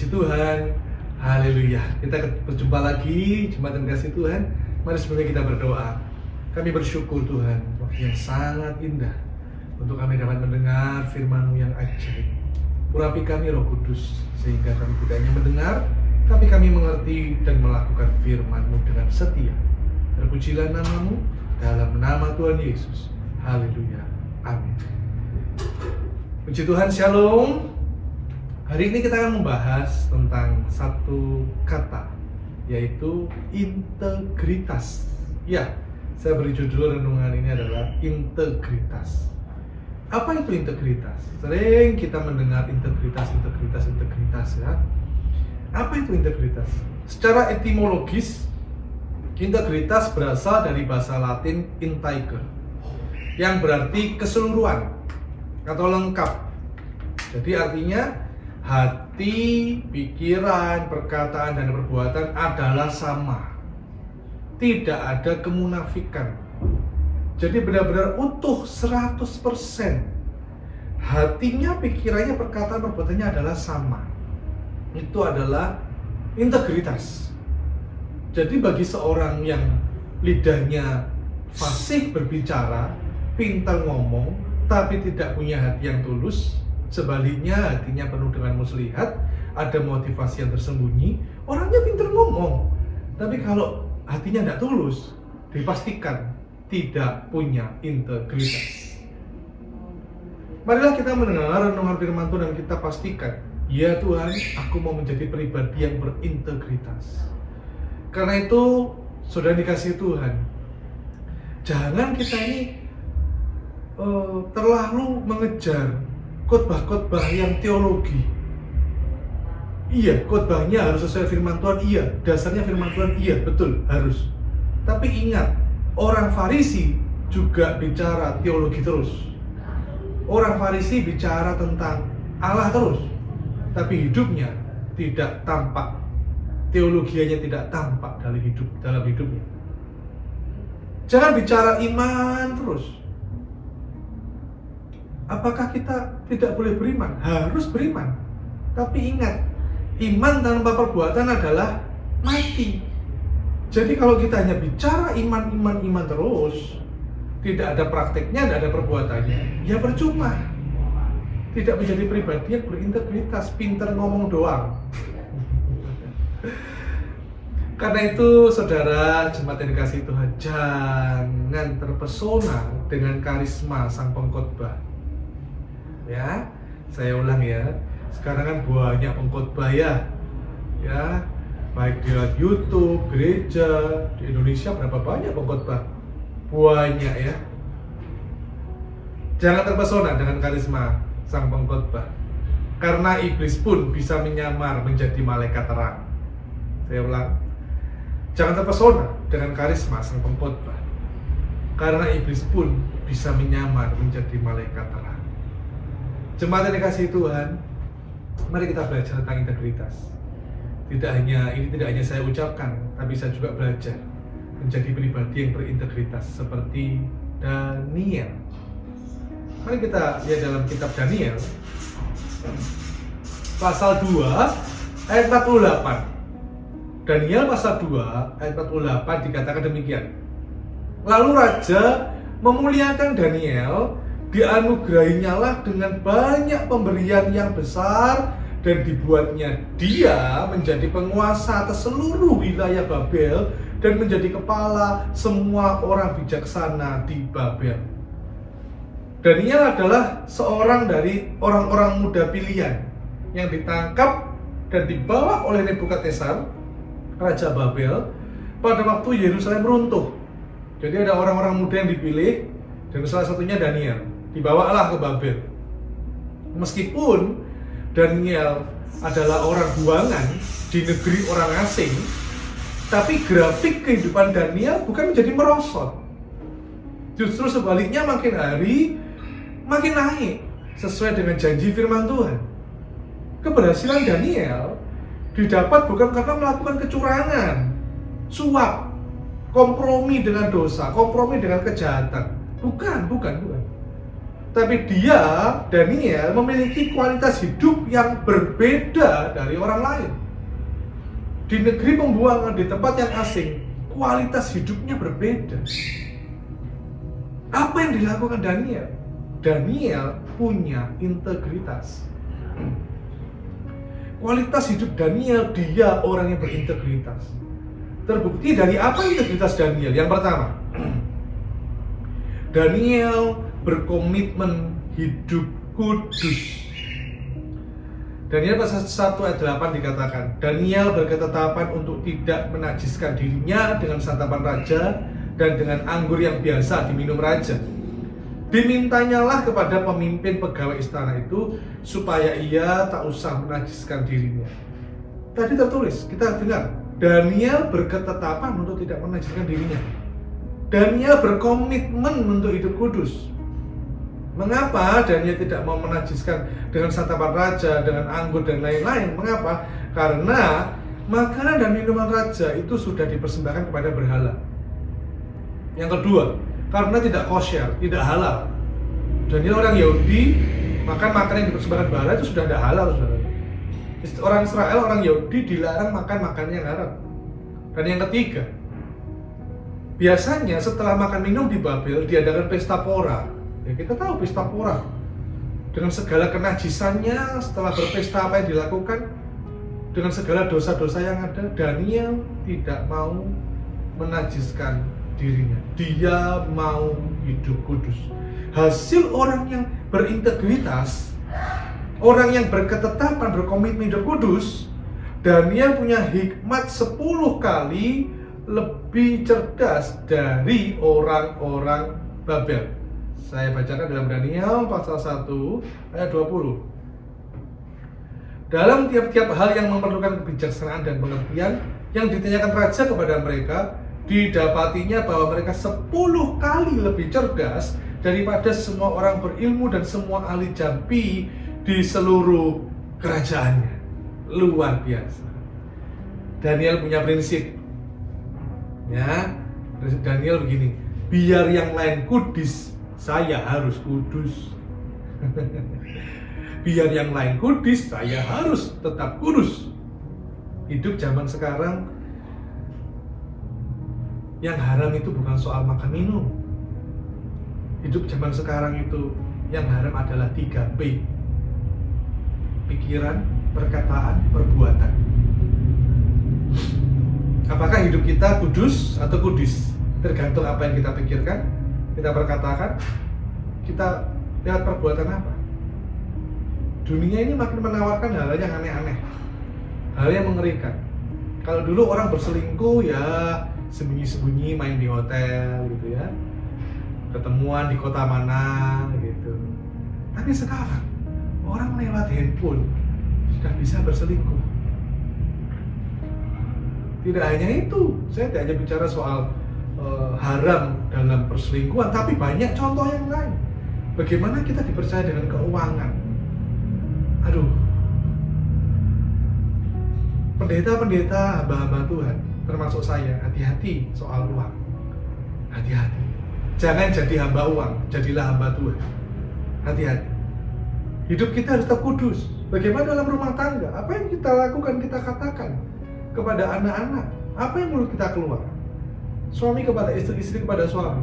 Puji Tuhan, haleluya. Kita berjumpa lagi, jemaat yang kasih Tuhan. Mari sebelumnya kita berdoa. Kami bersyukur Tuhan, waktu yang sangat indah untuk kami dapat mendengar firman-Mu yang ajaib. Urapi kami Roh Kudus, sehingga kami tidak hanya mendengar, tapi kami mengerti dan melakukan firman-Mu dengan setia. Terpujilah nama-Mu dalam nama Tuhan Yesus. Haleluya, amin. Puji Tuhan, shalom. Hari ini kita akan membahas tentang satu kata, yaitu integritas. Ya, saya beri judul renungan ini adalah integritas. Apa itu integritas? Sering kita mendengar integritas ya. Apa itu integritas? Secara etimologis, integritas berasal dari bahasa Latin integer, yang berarti keseluruhan atau lengkap. Jadi artinya hati, pikiran, perkataan, dan perbuatan adalah sama. Tidak ada kemunafikan. Jadi benar-benar utuh 100%. Hatinya, pikirannya, perkataan, perbuatannya adalah sama. Itu adalah integritas. Jadi bagi seorang yang lidahnya fasih berbicara, pintar ngomong, tapi tidak punya hati yang tulus, sebaliknya hatinya penuh dengan muslihat, ada motivasi yang tersembunyi, orangnya pintar ngomong, tapi kalau hatinya tidak tulus, dipastikan tidak punya integritas. Marilah kita mendengar renungan firman Tuhan dan kita pastikan, ya Tuhan, aku mau menjadi pribadi yang berintegritas. Karena itu, saudara dikasihi Tuhan, jangan kita ini terlalu mengejar khotbah-khotbah yang teologi. Iya, khotbahnya harus sesuai firman Tuhan, iya. Dasarnya firman Tuhan, iya, betul, harus. Tapi ingat, orang Farisi juga bicara teologi terus. Orang Farisi bicara tentang Allah terus, tapi hidupnya tidak tampak. Teologianya tidak tampak dalam hidupnya. Jangan bicara iman terus. Apakah kita tidak boleh beriman? Harus beriman. Tapi ingat, iman tanpa perbuatan adalah mati. Jadi kalau kita hanya bicara iman terus, tidak ada prakteknya, tidak ada perbuatannya, ya percuma. Tidak menjadi pribadi yang berintegritas, pintar ngomong doang. Karena itu, saudara jemaat yang dikasihi Tuhan, jangan terpesona dengan karisma sang pengkhotbah. Ya, saya ulang ya. Sekarang kan banyak pengkhotbah ya, baik di YouTube, gereja di Indonesia berapa banyak pengkhotbah? Banyak ya. Jangan terpesona dengan karisma sang pengkhotbah, karena iblis pun bisa menyamar menjadi malaikat terang. Saya ulang, jangan terpesona dengan karisma sang pengkhotbah, karena iblis pun bisa menyamar menjadi malaikat terang. Jemaat yang dikasihi Tuhan, mari kita belajar tentang integritas. Ini tidak hanya saya ucapkan, tapi saya juga belajar menjadi pribadi yang berintegritas seperti Daniel. Mari kita lihat dalam kitab Daniel pasal 2 ayat 48. Daniel pasal 2 ayat 48 dikatakan demikian. Lalu raja memuliakan Daniel, dianugerahinyalah dengan banyak pemberian yang besar, dan dibuatnya dia menjadi penguasa atas seluruh wilayah Babel dan menjadi kepala semua orang bijaksana di Babel. Daniel adalah seorang dari orang-orang muda pilihan yang ditangkap dan dibawa oleh Nebukadnezar, Raja Babel, pada waktu Yerusalem runtuh. Jadi ada orang-orang muda yang dipilih, dan salah satunya Daniel. Dibawalah ke Babel. Meskipun Daniel adalah orang buangan di negeri orang asing, tapi grafik kehidupan Daniel bukan menjadi merosot. Justru sebaliknya, makin hari makin naik sesuai dengan janji firman Tuhan. Keberhasilan Daniel didapat bukan karena melakukan kecurangan, suap, kompromi dengan dosa, kompromi dengan kejahatan. Bukan. Tapi dia, Daniel, memiliki kualitas hidup yang berbeda dari orang lain. Di negeri pembuangan, di tempat yang asing, kualitas hidupnya berbeda. Apa yang dilakukan Daniel? Daniel punya integritas. Kualitas hidup Daniel, dia orang yang berintegritas. Terbukti dari apa integritas Daniel? Yang pertama, Daniel berkomitmen hidup kudus. Daniel pasal 1 ayat 8 dikatakan, Daniel berketetapan untuk tidak menajiskan dirinya dengan santapan raja dan dengan anggur yang biasa diminum raja. Dimintanyalah kepada pemimpin pegawai istana itu supaya ia tak usah menajiskan dirinya. Tadi tertulis, kita dengar, Daniel berketetapan untuk tidak menajiskan dirinya. Daniel berkomitmen untuk hidup kudus. Mengapa Daniel tidak mau menajiskan dengan santapan raja, dengan anggur dan lain-lain? Mengapa? Karena makanan dan minuman raja itu sudah dipersembahkan kepada berhala. Yang kedua, karena tidak kosher, tidak halal. Daniel orang Yahudi, makan makanan yang dipersembahkan berhala itu sudah tidak halal, saudara. Orang Israel, orang Yahudi dilarang makan makanan yang haram. Dan yang ketiga, biasanya setelah makan minum di Babel diadakan pesta pora. Ya, kita tahu pesta pora dengan segala kenajisannya. Setelah berpesta apa yang dilakukan, dengan segala dosa-dosa yang ada, Daniel tidak mau menajiskan dirinya. Dia mau hidup kudus. Hasil orang yang berintegritas, orang yang berketetapan, berkomitmen hidup kudus, Daniel punya hikmat 10 kali lebih cerdas dari orang-orang Babel. Saya bacakan dalam Daniel pasal 1 ayat 20. Dalam tiap-tiap hal yang memerlukan kebijaksanaan dan pengertian yang ditanyakan raja kepada mereka, didapatinya bahwa mereka 10 kali lebih cerdas daripada semua orang berilmu dan semua ahli jampi di seluruh kerajaannya. Luar biasa. Daniel punya prinsip. Ya, Daniel begini, biar yang lain kudus, saya harus kudus. Biar yang lain kudus, saya harus tetap kudus. Hidup zaman sekarang, yang haram itu bukan soal makan minum. Hidup zaman sekarang itu, yang haram adalah 3P. Pikiran, perkataan, perbuatan. Apakah hidup kita kudus atau kudis? Tergantung apa yang kita pikirkan, kita perkatakan, kita lihat perbuatan apa. Dunia ini makin menawarkan hal yang aneh-aneh, hal yang mengerikan. Kalau dulu orang berselingkuh ya sembunyi-sembunyi main di hotel gitu ya, ketemuan di kota mana gitu. Tapi sekarang orang lewat handphone sudah bisa berselingkuh. Tidak hanya itu, saya tidak hanya bicara soal haram dalam perselingkuhan, tapi banyak contoh yang lain. Bagaimana kita dipercaya dengan keuangan? Aduh, pendeta-pendeta, hamba-hamba Tuhan, termasuk saya, hati-hati soal uang. Hati-hati. Jangan jadi hamba uang, jadilah hamba Tuhan. Hati-hati. Hidup kita harus tetap kudus. Bagaimana dalam rumah tangga? Apa yang kita lakukan, kita katakan kepada anak-anak? Apa yang mulut kita keluar? Suami kepada istri, istri kepada suami.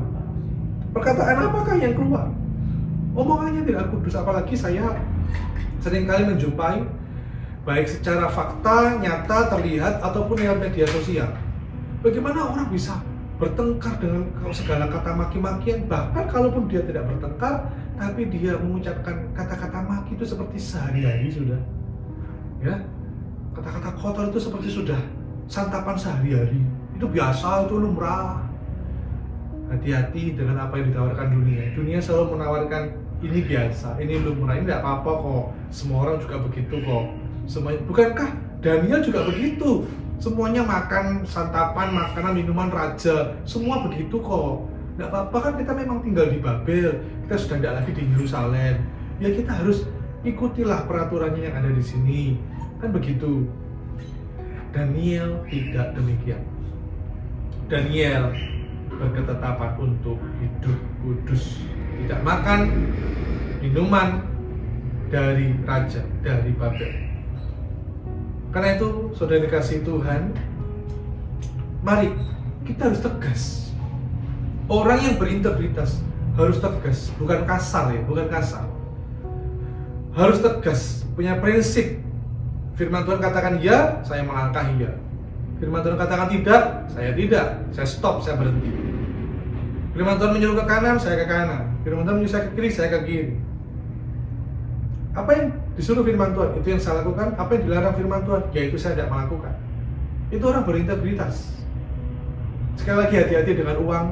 Perkataan apakah yang keluar? Omongannya tidak kudus. Apalagi saya seringkali menjumpai, baik secara fakta, nyata, terlihat, ataupun lewat media sosial, bagaimana orang bisa bertengkar dengan segala kata maki-makian. Bahkan kalaupun dia tidak bertengkar, tapi dia mengucapkan kata-kata maki itu seperti sehari-hari sudah. Ya, kata-kata kotor itu seperti sudah santapan sehari-hari. Itu biasa, itu lumrah. Hati-hati dengan apa yang ditawarkan dunia. Dunia selalu menawarkan ini biasa, ini lumrah, ini tidak apa-apa kok. Semua orang juga begitu kok. Semuanya, bukankah Daniel juga begitu? Semuanya makan santapan, makanan, minuman raja, semua begitu kok. Tidak apa-apa kan, kita memang tinggal di Babel, kita sudah tidak lagi di Yerusalem. Ya kita harus ikutilah peraturannya yang ada di sini, kan begitu. Daniel tidak demikian. Daniel berketetapan untuk hidup kudus, tidak makan minuman dari raja, dari Babel. Karena itu, saudara dikasihi Tuhan, mari kita harus tegas. Orang yang berintegritas harus tegas, bukan kasar ya, bukan kasar. Harus tegas, punya prinsip. Firman Tuhan katakan ya, saya melangkah ya. Firman Tuhan katakan tidak, saya stop, saya berhenti. Firman Tuhan menyuruh ke kanan, saya ke kanan. Firman Tuhan menyuruh saya ke kiri, saya ke kiri. Apa yang disuruh firman Tuhan, itu yang saya lakukan. Apa yang dilarang firman Tuhan, yaitu saya tidak melakukan. Itu orang berintegritas. Sekali lagi, hati-hati dengan uang,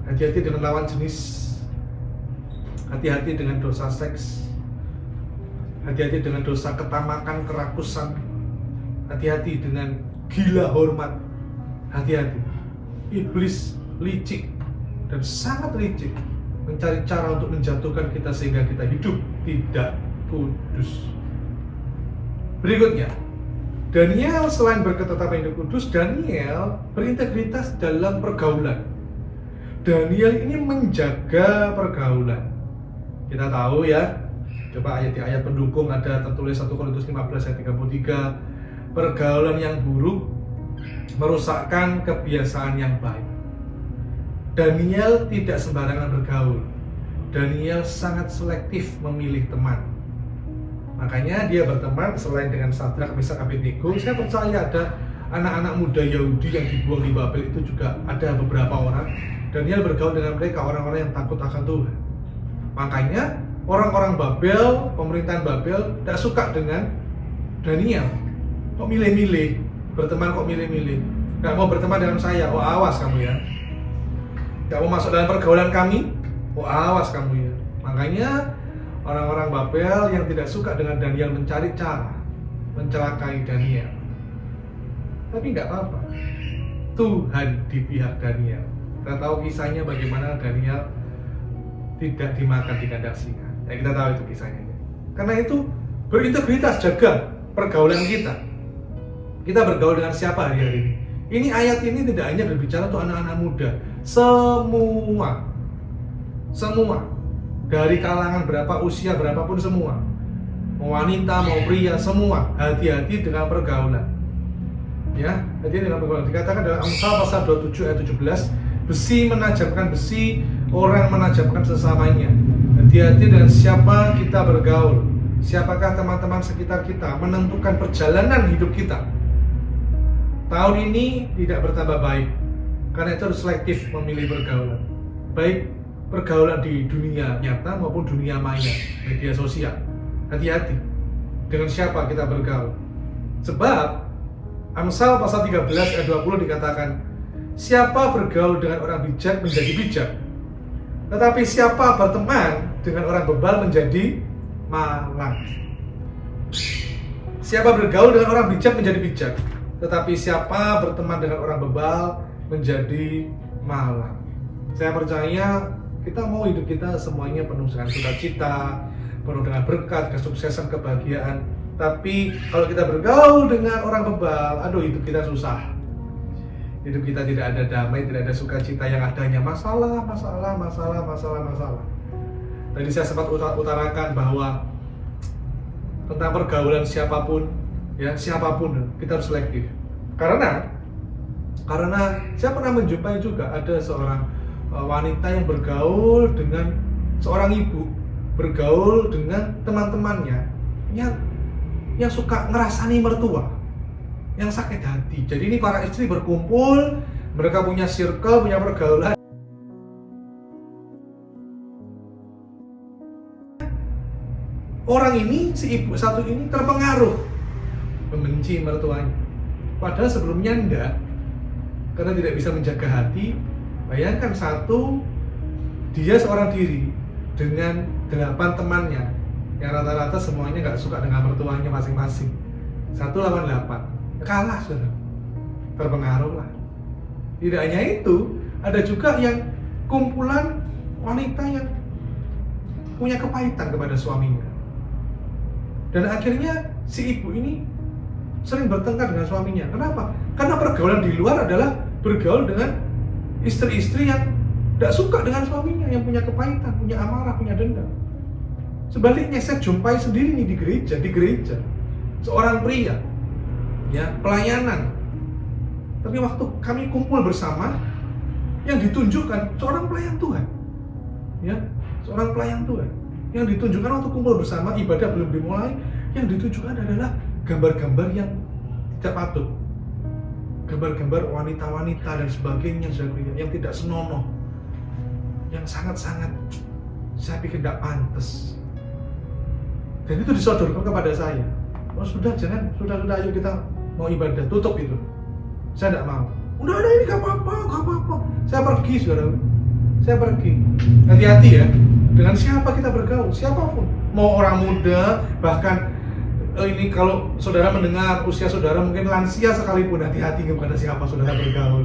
hati-hati dengan lawan jenis, hati-hati dengan dosa seks, hati-hati dengan dosa ketamakan, kerakusan, hati-hati dengan gila hormat, hati-hati. Iblis licik dan sangat licik mencari cara untuk menjatuhkan kita sehingga kita hidup tidak kudus. Berikutnya, Daniel selain berketetapan hidup kudus, Daniel berintegritas dalam pergaulan. Daniel ini menjaga pergaulan. Kita tahu ya, coba di ayat pendukung ada tertulis 1 Korintus 15 ayat 33, pergaulan yang buruk merusakkan kebiasaan yang baik. Daniel tidak sembarangan bergaul. Daniel sangat selektif memilih teman. Makanya dia berteman selain dengan Sadrak, Meshak, Abednego. Saya percaya ada anak-anak muda Yahudi yang dibuang di Babel itu juga ada beberapa orang. Daniel bergaul dengan mereka, orang-orang yang takut akan Tuhan. Makanya orang-orang Babel, pemerintahan Babel tidak suka dengan Daniel. Kok milih-milih? Berteman kok milih-milih? Gak mau berteman dengan saya? Oh awas kamu ya. Gak mau masuk dalam pergaulan kami? Oh awas kamu ya. Makanya orang-orang Babel yang tidak suka dengan Daniel mencari cara mencelakai Daniel. Tapi gak apa-apa, Tuhan di pihak Daniel. Kita tahu kisahnya bagaimana Daniel tidak dimakan di kandang singa. Ya kita tahu itu kisahnya. Karena itu berintegritas, jaga pergaulan kita. Kita bergaul dengan siapa hari-hari ini? Ini ayat ini tidak hanya berbicara untuk anak-anak muda, semua dari kalangan berapa, usia berapapun semua, mau wanita mau pria semua, hati-hati dengan pergaulan. Ya, hati-hati dengan pergaulan. Dikatakan dalam Amsal pasal 27 ayat 17, besi menajamkan besi, orang menajamkan sesamanya. Hati-hati dengan siapa kita bergaul. Siapakah teman-teman sekitar kita menentukan perjalanan hidup kita. Tahun ini tidak bertambah baik, karena itu harus selektif memilih pergaulan. Baik pergaulan di dunia nyata maupun dunia maya, media sosial. Hati-hati dengan siapa kita bergaul. Sebab Amsal pasal 13 ayat 20 dikatakan, siapa bergaul dengan orang bijak menjadi bijak, tetapi siapa berteman dengan orang bebal menjadi malang. Siapa bergaul dengan orang bijak menjadi bijak, tetapi siapa berteman dengan orang bebal menjadi malang. Saya percaya kita mau hidup kita semuanya penuh dengan sukacita, penuh dengan berkat, kesuksesan, kebahagiaan. Tapi kalau kita bergaul dengan orang bebal, aduh hidup kita susah. Hidup kita tidak ada damai, tidak ada sukacita, yang adanya masalah. Tadi saya sempat utarakan bahwa tentang pergaulan siapapun, kita harus selektif. Karena saya pernah menjumpai juga ada seorang wanita yang bergaul dengan seorang ibu, bergaul dengan teman-temannya yang suka ngerasani mertua, yang sakit hati. Jadi ini para istri berkumpul, mereka punya circle, punya pergaulan. Orang ini, si ibu satu ini terpengaruh, membenci mertuanya. Padahal sebelumnya enggak, karena tidak bisa menjaga hati. Bayangkan dia seorang diri dengan 8 temannya, yang rata-rata semuanya nggak suka dengan mertuanya masing-masing. 1 lawan 8, kalah sudah, terpengaruh lah. Tidak hanya itu, ada juga yang kumpulan wanita yang punya kepahitan kepada suaminya. Dan akhirnya si ibu ini sering bertengkar dengan suaminya. Kenapa? Karena pergaulan di luar adalah bergaul dengan istri-istri yang tidak suka dengan suaminya, yang punya kepahitan, punya amarah, punya dendam. Sebaliknya saya jumpai sendiri nih di gereja, seorang pria, ya, pelayanan. Tapi waktu kami kumpul bersama, yang ditunjukkan seorang pelayan Tuhan, ya, seorang pelayan Tuhan. Yang ditunjukkan waktu kumpul bersama, ibadah belum dimulai, yang ditunjukkan adalah gambar-gambar yang tidak patut, gambar-gambar wanita-wanita dan sebagainya, yang tidak senonoh, yang sangat-sangat saya pikir tidak pantas. Dan itu disodorkan kepada saya. Oh sudah, jangan, sudah, ayo kita mau ibadah, tutup itu. Saya tidak mau. Udah ada ini, gak apa-apa. Saya pergi, saudara. Saya pergi. Hati-hati ya, dengan siapa kita bergaul, siapapun. Mau orang muda, bahkan ini kalau saudara mendengar usia saudara mungkin lansia sekalipun, hati-hati kepada siapa saudara bergaul.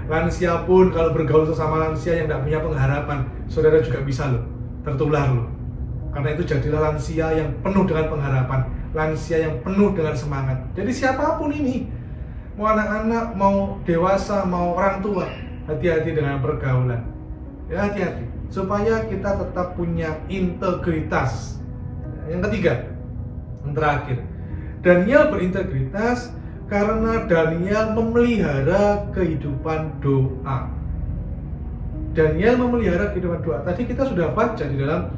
Lansia pun kalau bergaul sesama lansia yang tidak punya pengharapan, saudara juga bisa loh tertular loh. Karena itu jadilah lansia yang penuh dengan pengharapan, lansia yang penuh dengan semangat. Jadi siapapun ini, mau anak-anak, mau dewasa, mau orang tua, hati-hati dengan pergaulan. Ya, hati-hati supaya kita tetap punya integritas. Yang ketiga, yang terakhir, Daniel berintegritas karena Daniel memelihara kehidupan doa. Daniel memelihara kehidupan doa. Tadi kita sudah baca di dalam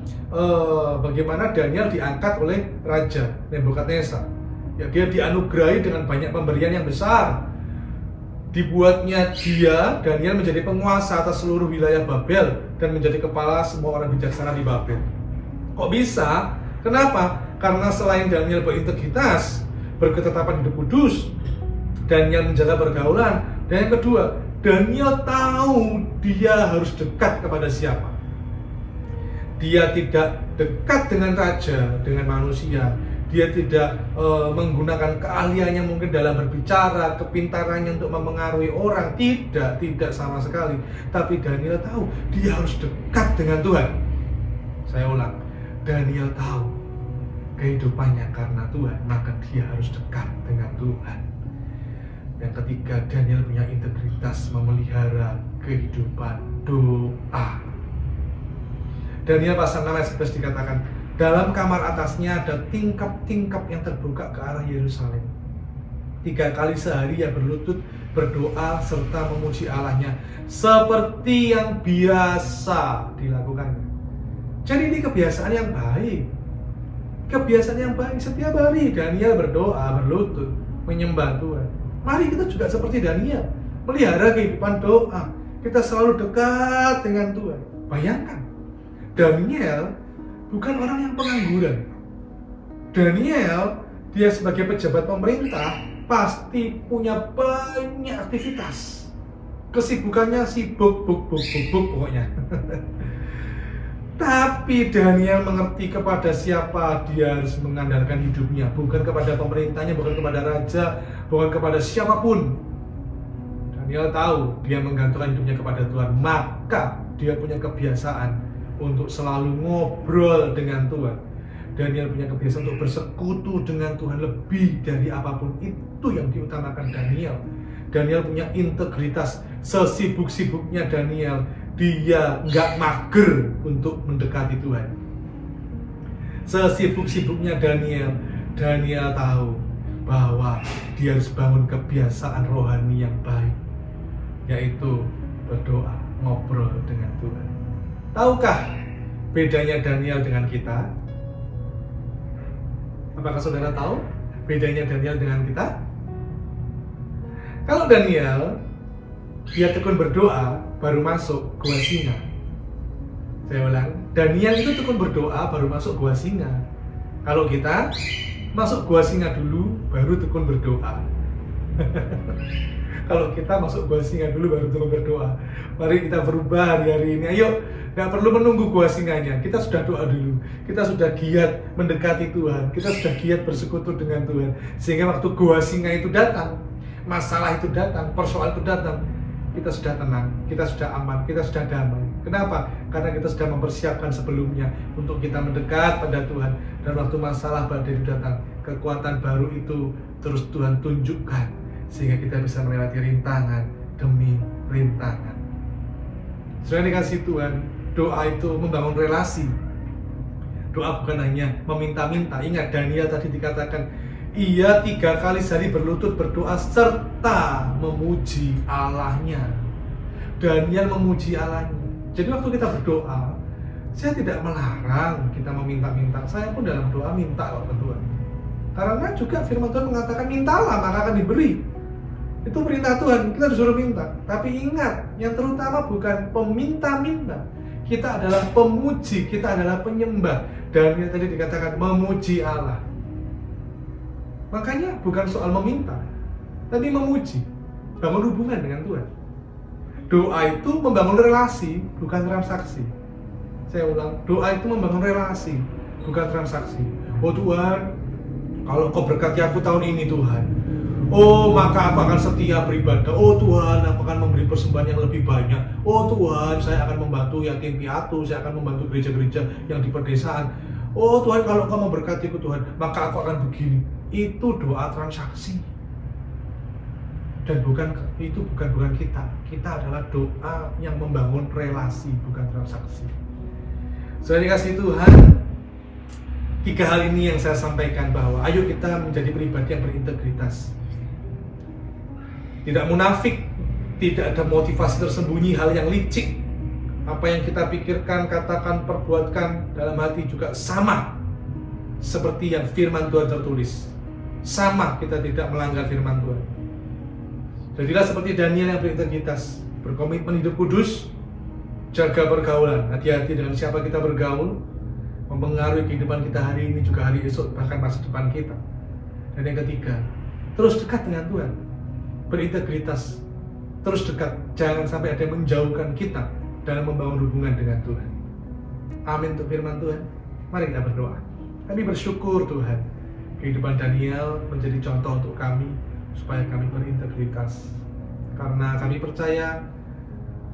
bagaimana Daniel diangkat oleh Raja Nebukadnezar. Ya, dia dianugerahi dengan banyak pemberian yang besar. Dibuatnya Daniel menjadi penguasa atas seluruh wilayah Babel dan menjadi kepala semua orang bijaksana di Babel. Kok bisa? Kenapa? Karena selain Daniel berintegritas, berketetapan hidup kudus, Daniel menjaga pergaulan, dan yang kedua, Daniel tahu dia harus dekat kepada siapa. Dia tidak dekat dengan raja, dengan manusia. Dia tidak menggunakan keahliannya mungkin dalam berbicara, kepintarannya untuk memengaruhi orang. Tidak sama sekali. Tapi Daniel tahu dia harus dekat dengan Tuhan. Saya ulang, Daniel tahu kehidupannya karena Tuhan, maka dia harus dekat dengan Tuhan. Yang ketiga, Daniel punya integritas memelihara kehidupan doa. Daniel pasal 6 ayat 11 dikatakan, dalam kamar atasnya ada tingkap-tingkap yang terbuka ke arah Yerusalem. 3 kali sehari ia berlutut, berdoa, serta memuji Allahnya seperti yang biasa dilakukan. Jadi ini kebiasaan yang baik. Kebiasaan yang baik, setiap hari Daniel berdoa, berlutut, menyembah Tuhan. Mari kita juga seperti Daniel, melihara kehidupan doa. Kita selalu dekat dengan Tuhan. Bayangkan, Daniel bukan orang yang pengangguran. Daniel, dia sebagai pejabat pemerintah, pasti punya banyak aktivitas. Kesibukannya sibuk pokoknya. Tapi Daniel mengerti kepada siapa dia harus mengandalkan hidupnya. Bukan kepada pemerintahnya, bukan kepada raja, bukan kepada siapapun. Daniel tahu dia menggantungkan hidupnya kepada Tuhan. Maka dia punya kebiasaan untuk selalu ngobrol dengan Tuhan. Daniel punya kebiasaan untuk bersekutu dengan Tuhan lebih dari apapun. Itu yang diutamakan Daniel. Daniel punya integritas. Sesibuk-sibuknya Daniel, dia nggak mager untuk mendekati Tuhan. Sesibuk-sibuknya Daniel tahu bahwa dia harus bangun kebiasaan rohani yang baik, yaitu berdoa, ngobrol dengan Tuhan. Tahukah bedanya Daniel dengan kita? Apakah saudara tahu bedanya Daniel dengan kita? Kalau Daniel, dia tekun berdoa baru masuk gua singa. Saya ulang, Daniel itu tekun berdoa baru masuk gua singa. Kalau kita masuk gua singa dulu baru tekun berdoa. Kalau kita masuk gua singa dulu baru tekun berdoa. Mari kita berubah hari ini. Ayo, nggak perlu menunggu gua singanya. Kita sudah doa dulu. Kita sudah giat mendekati Tuhan. Kita sudah giat bersekutu dengan Tuhan. Sehingga waktu gua singa itu datang, masalah itu datang, persoalan itu datang, kita sudah tenang, kita sudah aman, kita sudah damai. Kenapa? Karena kita sudah mempersiapkan sebelumnya untuk kita mendekat pada Tuhan. Dan waktu masalah badai itu datang, kekuatan baru itu terus Tuhan tunjukkan, sehingga kita bisa melewati rintangan demi rintangan. Sudah dikasih Tuhan, doa itu membangun relasi. Doa bukan hanya meminta-minta. Ingat Daniel tadi dikatakan, ia 3 kali sehari berlutut berdoa serta memuji Allahnya. Daniel memuji Allahnya. Jadi waktu kita berdoa, saya tidak melarang kita meminta-minta. Saya pun dalam doa minta kok ke Tuhan. Karena juga firman Tuhan mengatakan mintalah maka akan diberi. Itu perintah Tuhan, kita disuruh minta. Tapi ingat, yang terutama bukan peminta-minta. Kita adalah pemuji, kita adalah penyembah. Dan yang tadi dikatakan memuji Allah. Makanya bukan soal meminta, tapi memuji. Bangun hubungan dengan Tuhan. Doa itu membangun relasi, bukan transaksi. Saya ulang, doa itu membangun relasi, bukan transaksi. Oh Tuhan, kalau Kau berkati aku tahun ini Tuhan, oh maka aku akan setia beribadah. Oh Tuhan, aku akan memberi persembahan yang lebih banyak. Oh Tuhan, saya akan membantu yatim piatu, saya akan membantu gereja-gereja yang di pedesaan. Oh Tuhan, kalau Kau memberkati aku Tuhan, maka aku akan begini. Itu doa transaksi. Dan itu bukan kita. Kita adalah doa yang membangun relasi, bukan transaksi. Sudah dikasih Tuhan, 3 hal ini yang saya sampaikan, bahwa ayo kita menjadi pribadi yang berintegritas. Tidak munafik, tidak ada motivasi tersembunyi, hal yang licik. Apa yang kita pikirkan, katakan, perbuatkan dalam hati juga sama seperti yang firman Tuhan tertulis. Sama, kita tidak melanggar firman Tuhan. Jadilah seperti Daniel yang berintegritas, berkomitmen hidup kudus, jaga pergaulan, hati-hati dengan siapa kita bergaul, mempengaruhi kehidupan kita hari ini juga hari esok, bahkan masa depan kita. Dan yang ketiga, terus dekat dengan Tuhan, berintegritas, terus dekat, jangan sampai ada yang menjauhkan kita dalam membangun hubungan dengan Tuhan. Amin untuk firman Tuhan. Mari kita berdoa. Kami bersyukur Tuhan, kehidupan Daniel menjadi contoh untuk kami, supaya kami berintegritas. Karena kami percaya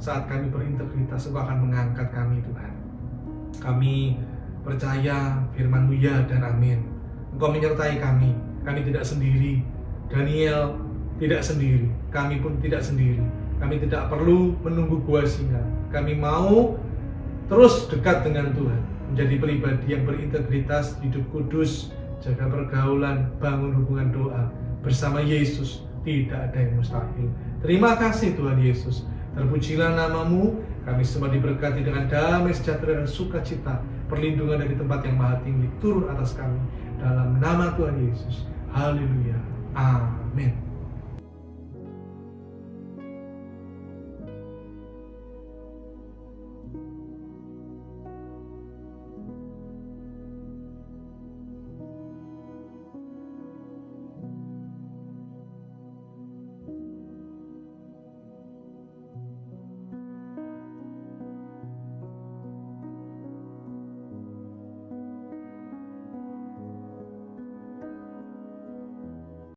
saat kami berintegritas, Engkau akan mengangkat kami Tuhan. Kami percaya firman-Mu ya dan amin. Engkau menyertai kami tidak sendiri. Daniel tidak sendiri, kami pun tidak sendiri. Kami tidak perlu menunggu gua singa. Kami mau terus dekat dengan Tuhan, menjadi pribadi yang berintegritas, hidup kudus, jaga pergaulan, bangun hubungan doa. Bersama Yesus tidak ada yang mustahil. Terima kasih Tuhan Yesus. Terpujilah nama-Mu. Kami semua diberkati dengan damai sejahtera dan sukacita. Perlindungan dari tempat yang maha tinggi turun atas kami. Dalam nama Tuhan Yesus. Haleluya. Amin.